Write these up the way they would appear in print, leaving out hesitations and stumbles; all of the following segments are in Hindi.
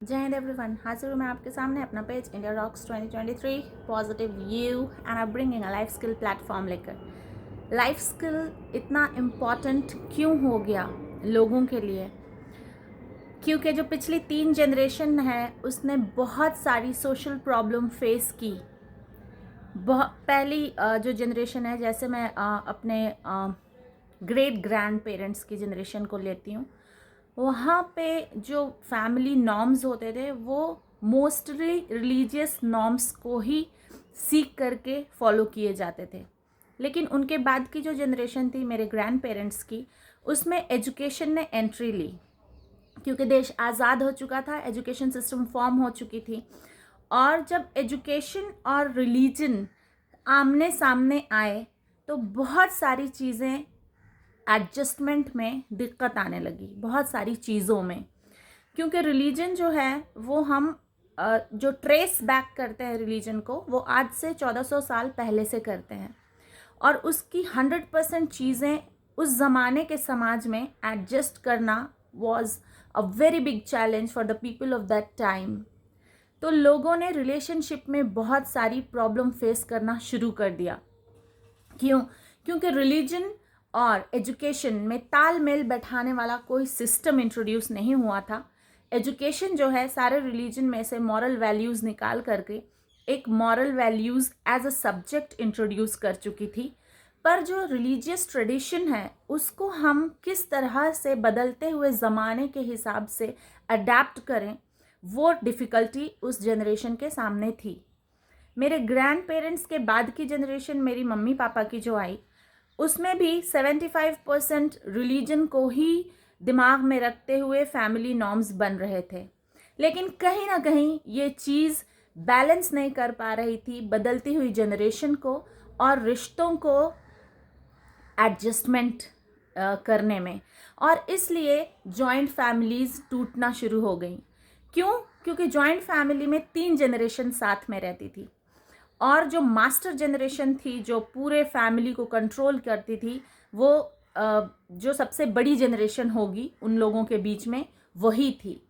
जय हिंद एवरीवन, हाजिर हूँ मैं आपके सामने अपना page India rocks 2023 positive you and I bringing a life skill platform लेकर। लाइफ स्किल इतना इम्पॉर्टेंट क्यों हो गया लोगों के लिए? क्योंकि जो पिछली 3 जनरेशन है उसने बहुत सारी सोशल प्रॉब्लम फेस की। पहली जो जनरेशन है, जैसे मैं अपने ग्रेट ग्रैंड पेरेंट्स की जनरेशन को लेती हूँ, वहाँ पे जो फैमिली नॉर्म्स होते थे वो मोस्टली रिलीजियस नॉर्म्स को ही सीख करके फॉलो किए जाते थे। लेकिन उनके बाद की जो जनरेशन थी मेरे ग्रैंड पेरेंट्स की, उसमें एजुकेशन ने एंट्री ली, क्योंकि देश आज़ाद हो चुका था, एजुकेशन सिस्टम फॉर्म हो चुकी थी। और जब एजुकेशन और रिलीजन आमने सामने आए तो बहुत सारी चीज़ें एडजस्टमेंट में दिक्कत आने लगी, बहुत सारी चीज़ों में। क्योंकि रिलीजन जो है वो हम जो ट्रेस बैक करते हैं रिलीजन को, वो आज से 1400 साल पहले से करते हैं, और उसकी 100% चीज़ें उस ज़माने के समाज में एडजस्ट करना was a very big challenge for the people of that time. तो लोगों ने रिलेशनशिप में बहुत सारी प्रॉब्लम फेस करना शुरू कर दिया। क्यों? क्योंकि रिलीजन और एजुकेशन में तालमेल बैठाने वाला कोई सिस्टम इंट्रोड्यूस नहीं हुआ था। एजुकेशन जो है सारे रिलीजन में से मॉरल वैल्यूज़ निकाल करके एक moral values as a subject introduce कर चुकी थी। पर जो रिलीजियस ट्रेडिशन है उसको हम किस तरह से बदलते हुए ज़माने के हिसाब से अडेप्ट करें, वो डिफ़िकल्टी उस जनरेशन के सामने थी। मेरे ग्रैंड पेरेंट्स के बाद की जनरेशन, मेरी मम्मी पापा की जो आई, उसमें भी 75% रिलीजन को ही दिमाग में रखते हुए फैमिली नॉर्म्स बन रहे थे। लेकिन कहीं ना कहीं ये चीज़ बैलेंस नहीं कर पा रही थी बदलती हुई जनरेशन को और रिश्तों को एडजस्टमेंट करने में, और इसलिए जॉइंट फैमिलीज़ टूटना शुरू हो गई। क्यों? क्योंकि जॉइंट फैमिली में 3 जनरेशन साथ में रहती थी, और जो मास्टर जनरेशन थी जो पूरे फैमिली को कंट्रोल करती थी, वो जो सबसे बड़ी जनरेशन होगी उन लोगों के बीच में वही थी।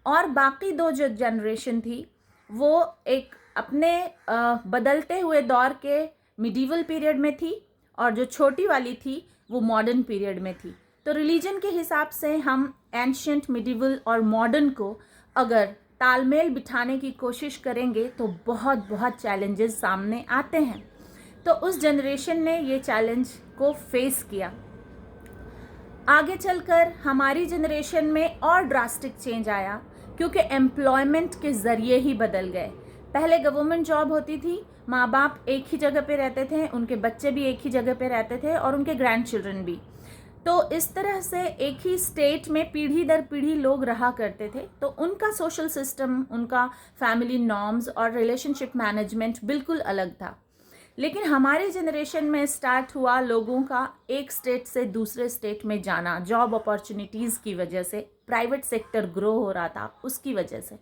और बाकी 2 जो जनरेशन थी वो एक अपने बदलते हुए दौर के मिडीवल पीरियड में थी, और जो छोटी वाली थी वो मॉडर्न पीरियड में थी। तो रिलीजन के हिसाब से हम एंशियंट, मिडीवल और मॉडर्न को अगर तालमेल बिठाने की कोशिश करेंगे तो बहुत बहुत चैलेंजेस सामने आते हैं। तो उस जनरेशन ने ये चैलेंज को फेस किया। आगे चलकर हमारी जनरेशन में और ड्रास्टिक चेंज आया, क्योंकि एम्प्लॉयमेंट के ज़रिए ही बदल गए। पहले गवर्नमेंट जॉब होती थी, माँ बाप एक ही जगह पे रहते थे, उनके बच्चे भी एक ही जगह पे रहते थे और उनके ग्रैंड चिल्ड्रन भी। तो इस तरह से एक ही स्टेट में पीढ़ी दर पीढ़ी लोग रहा करते थे। तो उनका सोशल सिस्टम, उनका फैमिली नॉर्म्स और रिलेशनशिप मैनेजमेंट बिल्कुल अलग था। लेकिन हमारे जनरेशन में स्टार्ट हुआ लोगों का एक स्टेट से दूसरे स्टेट में जाना, जॉब अपॉर्चुनिटीज़ की वजह से, प्राइवेट सेक्टर ग्रो हो रहा था उसकी वजह से।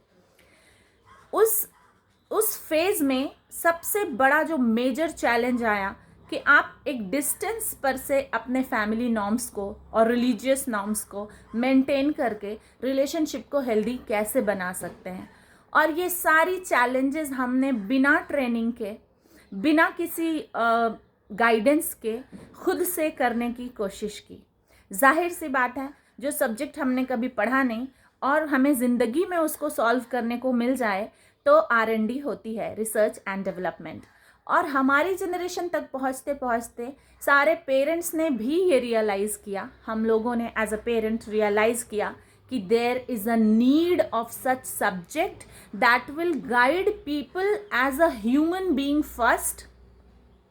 उस फेज़ में सबसे बड़ा जो मेजर चैलेंज आया कि आप एक डिस्टेंस पर से अपने फैमिली नॉर्म्स को और रिलीजियस नॉर्म्स को मेंटेन करके रिलेशनशिप को हेल्दी कैसे बना सकते हैं। और ये सारी चैलेंजेस हमने बिना ट्रेनिंग के, बिना किसी गाइडेंस के खुद से करने की कोशिश की। जाहिर सी बात है, जो सब्जेक्ट हमने कभी पढ़ा नहीं और हमें ज़िंदगी में उसको सॉल्व करने को मिल जाए तो R&D होती है, रिसर्च एंड डेवलपमेंट। और हमारी जनरेशन तक पहुँचते पहुँचते सारे पेरेंट्स ने भी ये रियलाइज़ किया, हम लोगों ने एज अ पेरेंट रियलाइज़ किया कि there is a need of such subject that will guide people as a human being first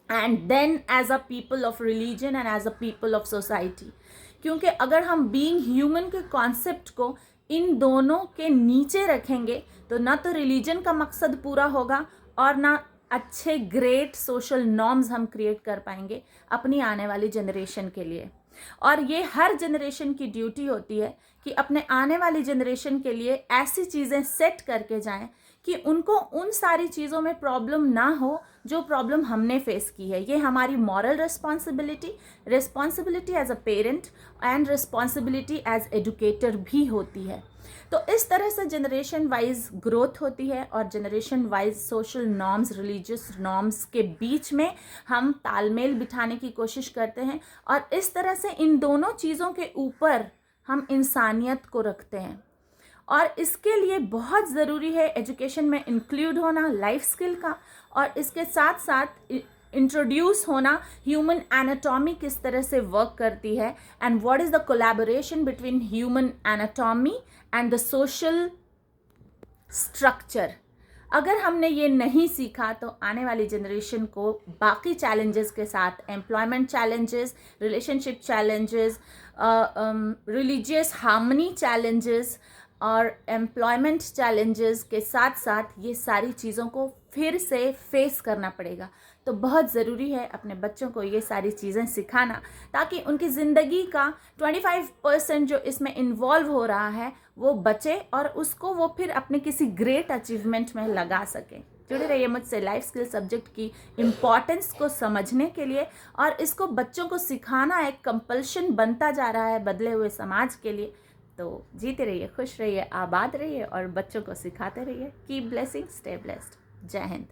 and then as a people of religion and as a people of society. क्योंकि अगर हम बीइंग ह्यूमन के कॉन्सेप्ट को इन दोनों के नीचे रखेंगे तो ना तो रिलीजन का मकसद पूरा होगा और ना अच्छे ग्रेट सोशल नॉर्म्स हम क्रिएट कर पाएंगे अपनी आने वाली जनरेशन के लिए। और ये हर जनरेशन की ड्यूटी होती है कि अपने आने वाली जनरेशन के लिए ऐसी चीज़ें सेट करके जाएं कि उनको उन सारी चीज़ों में प्रॉब्लम ना हो जो प्रॉब्लम हमने फेस की है। ये हमारी moral responsibility as a parent and responsibility as educator भी होती है। तो इस तरह से जनरेशन वाइज ग्रोथ होती है और generation wise social norms, religious norms के बीच में हम तालमेल बिठाने की कोशिश करते हैं और इस तरह से इन दोनों चीज़ों के ऊपर हम इंसानियत को रखते हैं। और इसके लिए बहुत ज़रूरी है एजुकेशन में इंक्लूड होना लाइफ स्किल का, और इसके साथ साथ इंट्रोड्यूस होना ह्यूमन एनाटॉमी किस तरह से वर्क करती है and what is the collaboration between human anatomy and the social structure. अगर हमने ये नहीं सीखा तो आने वाली जनरेशन को बाकी चैलेंजेस के साथ, employment challenges, relationship challenges, religious harmony challenges और एम्प्लॉयमेंट चैलेंजेस के साथ साथ ये सारी चीज़ों को फिर से फेस करना पड़ेगा। तो बहुत ज़रूरी है अपने बच्चों को ये सारी चीज़ें सिखाना ताकि उनकी ज़िंदगी का 25% जो इसमें इन्वॉल्व हो रहा है वो बचे और उसको वो फिर अपने किसी ग्रेट अचीवमेंट में लगा सकें। जुड़े रहिए मुझसे लाइफ स्किल सब्जेक्ट की इम्पॉर्टेंस को समझने के लिए, और इसको बच्चों को सिखाना एक कंपल्शन बनता जा रहा है बदले हुए समाज के लिए। तो जीते रहिए, खुश रहिए, आबाद रहिए और बच्चों को सिखाते रहिए। Keep blessing, stay blessed. जय हिंद।